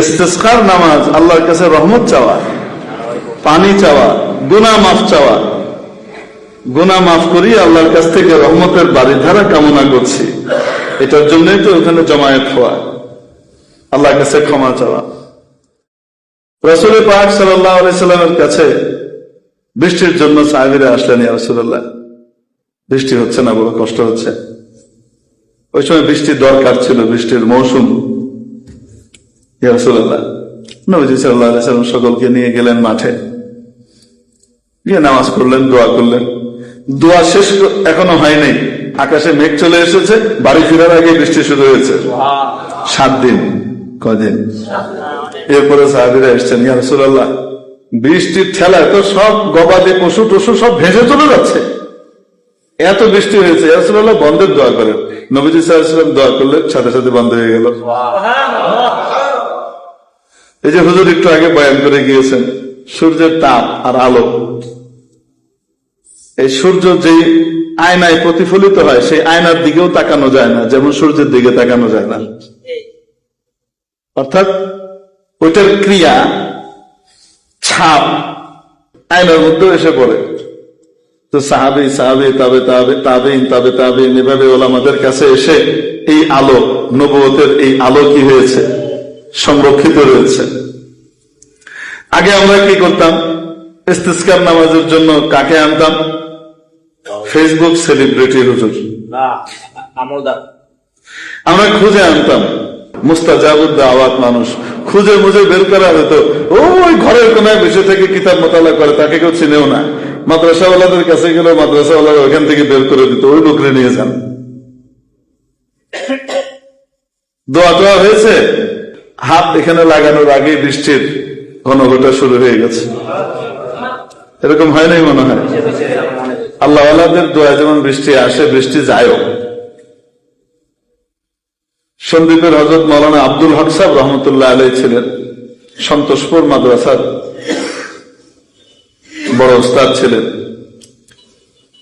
ইস্তিসকার নামাজ আল্লাহর কাছে রহমত চাওয়া, পানি চাওয়া, গুনাহ মাফ চাওয়া। গুনাহ মাফ করি আল্লাহর কাছ থেকে রহমতের বাড়িধারা কামনা করছি, এটার জন্যই তো ওখানে জমায়েত হওয়া, আল্লাহর কাছে ক্ষমা চাওয়া। রাসূল পাক সাল্লাল্লাহু আলাইহি সাল্লামের কাছে বৃষ্টির জন্য সাহাবীরা আসলেন, ইয়া রাসূলুল্লাহ বৃষ্টি হচ্ছে না, বড় কষ্ট হচ্ছে। ওই সময় বৃষ্টির দরকার ছিল, বৃষ্টির মৌসুম। ইয়া রাসূলুল্লাহ, নবীজি সাল্লাল্লাহু আলাইহি সাল্লাম সকলকে নিয়ে গেলেন মাঠে, গিয়ে নামাজ পড়লেন, দোয়া করলেন। দোয়া শেষ এখনো হয় নাই, আকাশে মেঘ চলে এসেছে, বাড়ি ফেরার আগে বৃষ্টি শুরু হয়েছে। 7 দিন। কদিন? এরপরে সাহাবীরা এসছেন, ইয়া রাসূলুল্লাহ বৃষ্টির ঠেলায় তো সব গবাদি পশু টশু সব ভেসে চলে যাচ্ছে, এত বৃষ্টি হয়েছে, ইয়া রাসূলুল্লাহ বন্ধের দোয়া করেন। নবীজি সাল্লাল্লাহু আলাইহি ওয়াসাল্লাম দোয়া করলেন, সাথে সাথে বন্ধ হয়ে গেল। এই যে হুজুর একটু আগে বয়ান করে গিয়েছেন, সূর্যের তাপ আর আলো, এই সূর্য যে আয়নায় প্রতিফলিত হয় সেই আয়নার দিকেও তাকানো যায় না, যেমন সূর্যের দিকে তাকানো যায় না। অর্থাৎ ওইটার ক্রিয়া ছাপ আয়নার মধ্যেও এসে পড়ে। তো সাহাবী তাবেঈন এভাবে ওলামাদের কাছে এসে এই আলো, নবুয়তের এই আলো কি হয়েছে, সংরক্ষিত রয়েছে। আগে আমরা কি করতাম, ইস্তিসকার নামাজের জন্য কাকে আনতাম? ফেসবুক সেলিব্রিটি হুজুর, আমরা খুঁজে আনতাম মুস্তাজাবুদ দাওয়াত মানুষ, খুঁজে মুজে বের করা হতো। ওই ঘরের কোনায় বসে থেকে কিতাব মোতালা করে, তাকে কেউ চিনেও না। মাদ্রাসাওয়ালাদের কাছে গেলে মাদ্রাসাওয়ালারা ওখান থেকে বের করে দিত, ওই লোকরে নিয়ে যান। দোয়া টোয়া হয়েছে, হাত এখানে লাগানোর আগে বৃষ্টির ঘনঘটা শুরু হয়ে গেছে। এরকম হয় নাই মনে হয়? আল্লাহ আল্লাহদের দোয়া যেমন বৃষ্টি আসে, বৃষ্টি যায়ও। সন্দ্বীপের হযরত মাওলানা আব্দুল হক সাহেব রহমতুল্লাহ আলাইহি ছিলেন, সন্তোষপুর মাদ্রাসার বড় ওস্তাদ ছিলেন।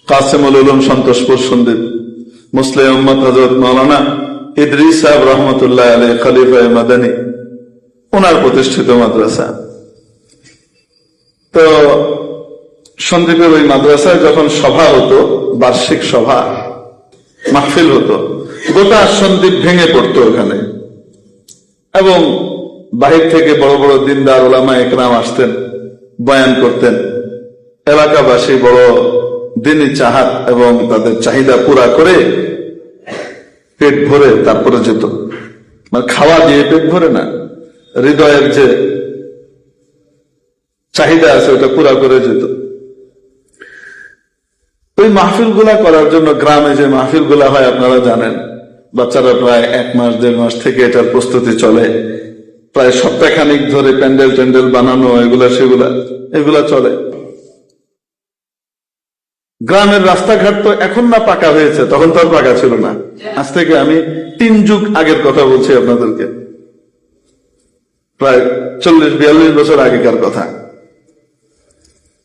কাসিমুল উলুম সন্তোষপুর সন্দ্বীপ, মুসলিম উম্মত হযরত মাওলানা ইদ্রিস সাহেব রহমতুল্লাহ আলাইহি খলিফা মাদানী, ওনার প্রতিষ্ঠিত মাদ্রাসা। তো সন্দ্বীপের ওই মাদ্রাসায় যখন সভা হতো, বার্ষিক সভা মাহফিল হতো, গোটা সন্দ্বীপ ভেঙে পড়তো ওখানে, এবং বাহির থেকে বড় বড় দিনদার ওলামা একরাম আসতেন, বয়ান করতেন। এলাকাবাসী বড় দিনী চাহাত এবং তাদের চাহিদা পুরা করে পেট ভরে তারপরে যেত। মানে খাওয়া দিয়ে পেট ভরে না, হৃদয়ের যে চাহিদা আছে ওটা পুরা করে যেত। ওই মাহফিল গুলা করার জন্য গ্রামে যে মাহফিল গুলা হয় আপনারা জানেন, বাচ্চারা প্রায় 1 মাস 1.5 মাস থেকে এটার প্রস্তুতি চলে, প্রায় সপ্তাহখানিক ধরে প্যান্ডেল ট্যান্ডেল বানানো, এগুলা চলে। গ্রামের রাস্তাঘাট তো এখন না পাকা হয়েছে, তখন তো আর পাকা ছিল না। আজ থেকে আমি 3 যুগ আগের কথা বলছি আপনাদেরকে, প্রায় 40-42 বছর আগেকার কথা,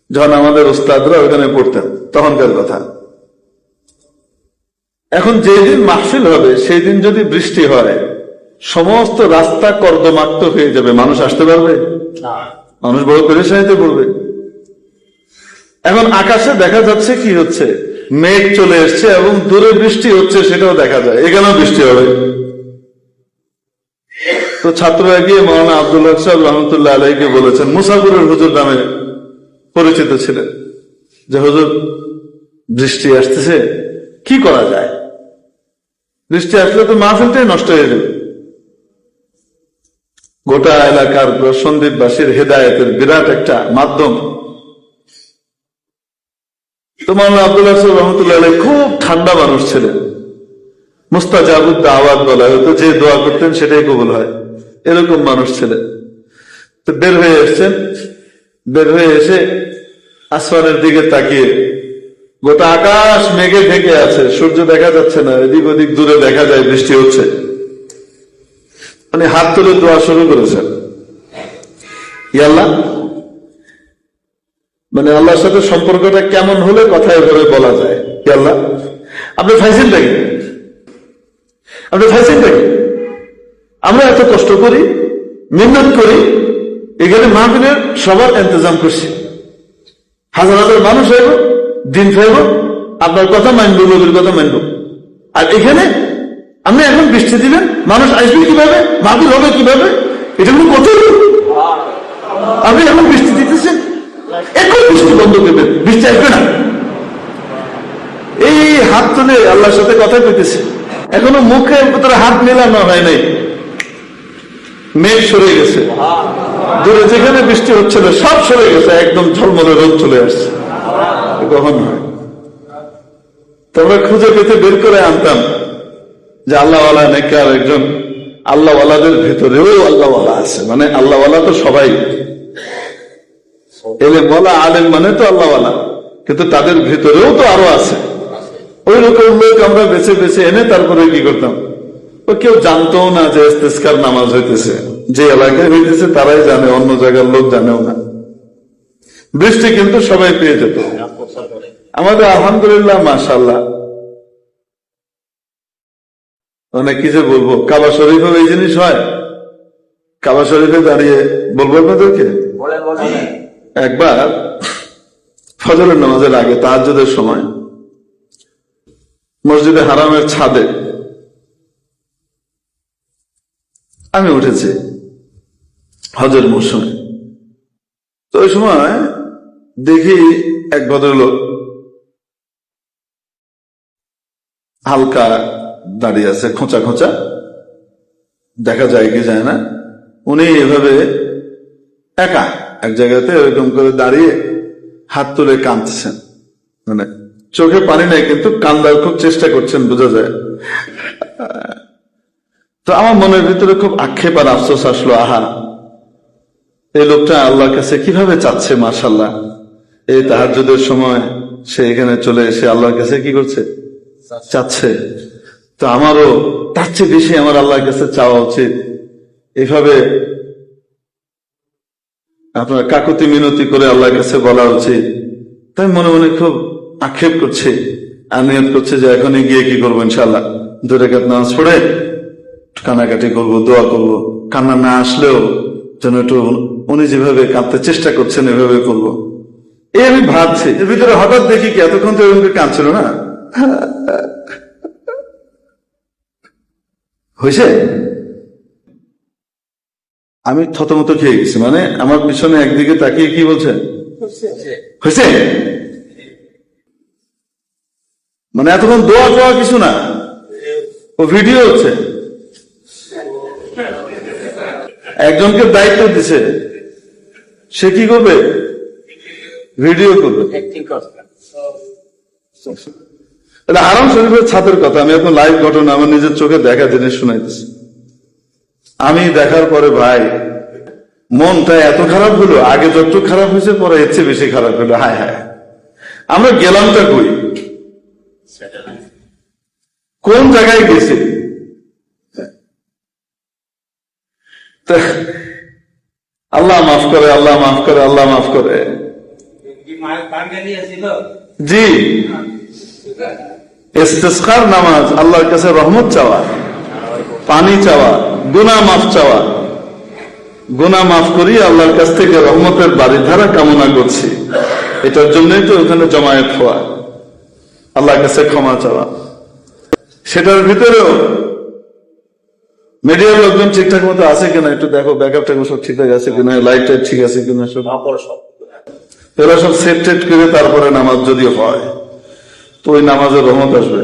যখন আমাদের উস্তাদরা ওখানে পড়তেন, তখনকার কথা। এখন যেদিন মাহফিল হবে সেই দিন যদি বৃষ্টি হয়, সমস্ত রাস্তা কর্দমাক্ত হয়ে যাবে, মানুষ আসতে পারবে? মানুষ বড় পেরেশানিতে পড়বে। এখন আকাশে দেখা যাচ্ছে কি হচ্ছে, মেঘ চলে এসছে এবং দূরে বৃষ্টি হচ্ছে, সেটাও দেখা যায়, এখানেও বৃষ্টি হবে। তো ছাত্ররা গিয়ে মাওলানা আব্দুল হক সাহেব রহমতুল্লাহ আলাইহিকে বলেছেন, মুসাফিরের হুজুর নামে পরিচিত ছিলেন, যে হুজুর বৃষ্টি আসতেছে, কি করা যায়? বৃষ্টি আসলে তো মাহফিলটাই নষ্ট হয়ে যাবে। গোটা এলাকার সন্দ্বীপবাসীর হেদায়েতের বিরাট একটা মাধ্যম। তো মাওলানা আব্দুল হক রহমতুল্লাহ আলাইহি খুব ঠান্ডা মানুষ ছিলেন, মুস্তাজাবুদ দাওয়াত বলা হতো, যে দোয়া করতেন সেটাই কবুল হয়, এরকম মানুষ ছিলেন। তো বের হয়ে এসছেন, বের হয়ে এসে আসমানের দিকে তাকিয়ে, গোটা আকাশ মেঘে ঢেকে আছে, সূর্য দেখা যাচ্ছে না, এদিক ওদিক দূরে দেখা যায় বৃষ্টি হচ্ছে। মানে হাত তুলে দোয়া শুরু করেছেন, ইয়া আল্লাহ, মানে আল্লাহর সাথে সম্পর্কটা কেমন হলে কথা এভাবে বলা যায়, ইয়া আল্লাহ আপনি ফাইসেন নাকি, আপনি ফাইসেন নাকি, আমরা এত কষ্ট করি, মিন্নত করি, এখানে মাহফিলের সবার ইন্তজাম করছি, হাজার হাজার মানুষ হইব, দিন খাইব, আপনার কথা মানবো, নবীর কথা মানবো। আর এখানে আপনি এখন বৃষ্টি দিবেন, মানুষ আসবে কিভাবে, মাহফিল হবে কিভাবে, এটা কোনো কথা? আপনি এখন বৃষ্টি দিতেছেন, এখন বৃষ্টি বন্ধ করবেন, বৃষ্টি আসবে না। এই হাত তুলে আল্লাহর সাথে কথা কইতেছে, এখনো মুখের ভিতরে হাত মেলানো হয় নাই, মেঘ সরে গেছে, দূরে যেখানে বৃষ্টি হচ্ছিল সব সরে গেছে, একদম ঝলমলে রোদ চলে আসছে। কখন হয়? তোমরা খুঁজে পেতে বের করে আনতাম যে আল্লাহওয়ালা নেককার একজন, আল্লাহওয়ালাদের ভিতরেও আল্লাহওয়ালা আছে, মানে আল্লাহওয়ালা তো সবাই, এলেম ওয়ালা আলেম মানে তো আল্লাহওয়ালা, কিন্তু তাদের ভিতরেও তো আরো আছে। ওই রকম লোক আমরা বেছে বেছে এনে তারপরে কি করতাম, ও কেউ জানতো না যে ইস্তেসকার নামাজ হইতেছে, যে এলাকায় হইতেছে তারাই জানে, অন্য জায়গার লোক জানেও না। বৃষ্টি কিন্তু সবাই পেয়ে যেত। আমাদের আলহামদুলিল্লাহ মাশাআল্লাহ, মানে কি যে বলবো, কাবা শরীফেও এই জিনিস হয়। কাবা শরীফে দাঁড়িয়ে বলবো আপনাদেরকে, একবার ফজরের নামাজের আগে তাহাজ্জুদের সময় মসজিদে হারামের ছাদে আমি উঠেছি হজের মৌসুমে। তো ওই সময় দেখি এক ভদ্রলোক হালকা দাঁড়িয়ে আছে, খোঁচা খোঁচা, দেখা যায় কি যায় না, উনি এভাবে একা এক জায়গাতে এরকম করে দাঁড়িয়ে হাত তুলে কাঁদতেছেন, মানে চোখে পানি নাই কিন্তু কান্দার খুব চেষ্টা করছেন, বোঝা যায়। তো আমার মনের ভিতরে খুব আক্ষেপ আর আফসোস আসলো, আহা, এই লোকটা আল্লাহর কাছে কিভাবে চাচ্ছে, মাশাআল্লাহ, এই তাহাজ্জুদের সময় সে এখানে চলে এসে আল্লাহর কাছে কি করছে, চাচ্ছে। তো আমারও তার চেয়ে বেশি আমার আল্লাহর কাছে চাওয়া উচিত, এভাবে আপনার কাকুতি মিনতি করে আল্লাহর কাছে বলা উচিত। তাই মনে মনে খুব আক্ষেপ করছে, আর নিয়ত করছে যে এখনই গিয়ে কি করবো, ইনশাআল্লাহ 2 রাকাত নামাজ পড়ে কান্নাকাটি করব, দোয়া করব, কান্না না আসলেও যেন একটু উনি যেভাবে কাঁদতে চেষ্টা করছেন এভাবে করব, এই আমি ভাবছি। এর ভিতরে হঠাৎ দেখি কি এতক্ষণ তো এরকম কাঁদছিল না, হয়েছে, আমি থতমত খেয়ে গেছি। মানে আমার পিছনে একদিকে তাকিয়ে কি বলছে, হয়েছে, মানে এতক্ষণ দোয়া টোয়া কিছু না, ও ভিডিও হচ্ছে। একজনকে দায়িত্ব দিছে, সে কি করবে, ভিডিও করবে। এটা হারাম শরীফের ছাদের কথা, আমি এখন লাইভ ঘটনা আমার নিজের চোখে দেখা জিনিস শুনাইতেছি। আমি দেখার পরে ভাই মনটা এত খারাপ হলো, আগে যতটুকু খারাপ হয়েছে পরে এর চেয়ে বেশি খারাপ হলো। হায় হায়, আমরা গেলামটা কই, কোন জায়গায় গেছি? আল্লাহ মাফ করে, আল্লাহ মাফ করে, আল্লাহ মাফ করে। জি, ইস্তেসকার নামাজ আল্লাহর কাছে রহমত চাওয়া, পানি চাওয়া, গুনাহ মাফ চাওয়া। গুনাহ মাফ করি আল্লাহর কাছ থেকে রহমতের বাড়িধারা কামনা করছি, এটার জন্যই তো ওখানে জমায়েত হওয়া, আল্লাহর কাছে ক্ষমা চাওয়া। সেটার ভিতরেও মিডিয়ার লোকজন ঠিকঠাক মতো আছে কিনা একটু দেখো, ব্যাকআপ ট্যাকআপ সব ঠিকঠাক আছে কিনা, লাইট টাইট ঠিক আছে কিনা, সব এরা সব সেট টেট করে তারপরে নামাজ যদি হয় তো ওই নামাজের রহমত আসবে।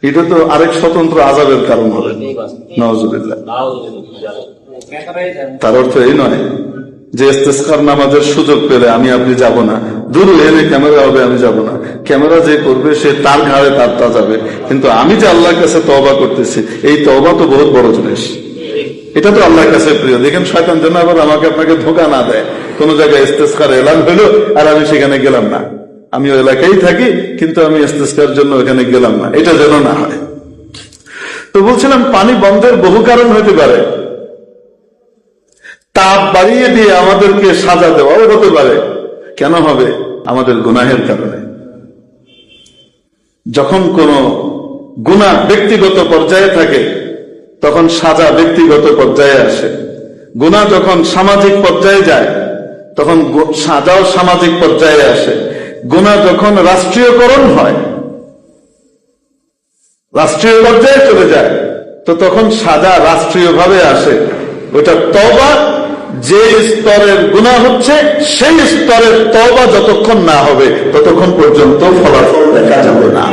এটা তো আরেক স্বতন্ত্র আযাবের কারণ হবে, নাউযুবিল্লাহ। তার অর্থ এই নয় যে ইস্তেসকার নামাজের সুযোগ পেলে আমি আপনি যাব না, দূর এনে ক্যামেরা হবে আমি যাব না, ক্যামেরা যে করবে সে তার ঘাড়ে তার তা যাবে, কিন্তু আমি যে আল্লাহর কাছে তওবা করতেছি, এই তওবা তো বহুত বড় জিনিস, এটা তো আল্লাহর কাছে প্রিয়। দেখেন শয়তান যেন আবার আমাকে আপনাকে ধোঁকা না দেয়, কোন জায়গায় ইস্তেসকার এলান হলো আর আমি সেখানে গেলাম না, আমি ওই এলাকায় থাকি কিন্তু আমি ইস্তেসকার জন্য ওখানে গেলাম না, এটা যেন না হয়। তো বলছিলাম পানি বন্ধের বহু কারণ হতে পারে, তাপ বাড়িয়ে দিয়ে আমাদেরকে সাজা দেওয়াও হতে পারে। কেন হবে? আমাদের গুনাহের কারণে। যখন কোন গুনাহ ব্যক্তিগত পর্যায়ে থাকে তখন সাজা ব্যক্তিগত পর্যায়ে আসে। গুনাহ যখন সামাজিক পর্যায়ে যায় তখন সাজাও সামাজিক পর্যায়ে আসে। গুনাহ যখন রাষ্ট্রীয়করণ হয়, রাষ্ট্রীয় পর্যায়ে চলে যায়, তো তখন সাজা রাষ্ট্রীয়ভাবে আসে। ওটা তওবা, যে স্তরের গুনাহ হচ্ছে সেই স্তরের তওবা যতক্ষণ না হবে ততক্ষণ পর্যন্ত ফলাফল দেখা যাবে না।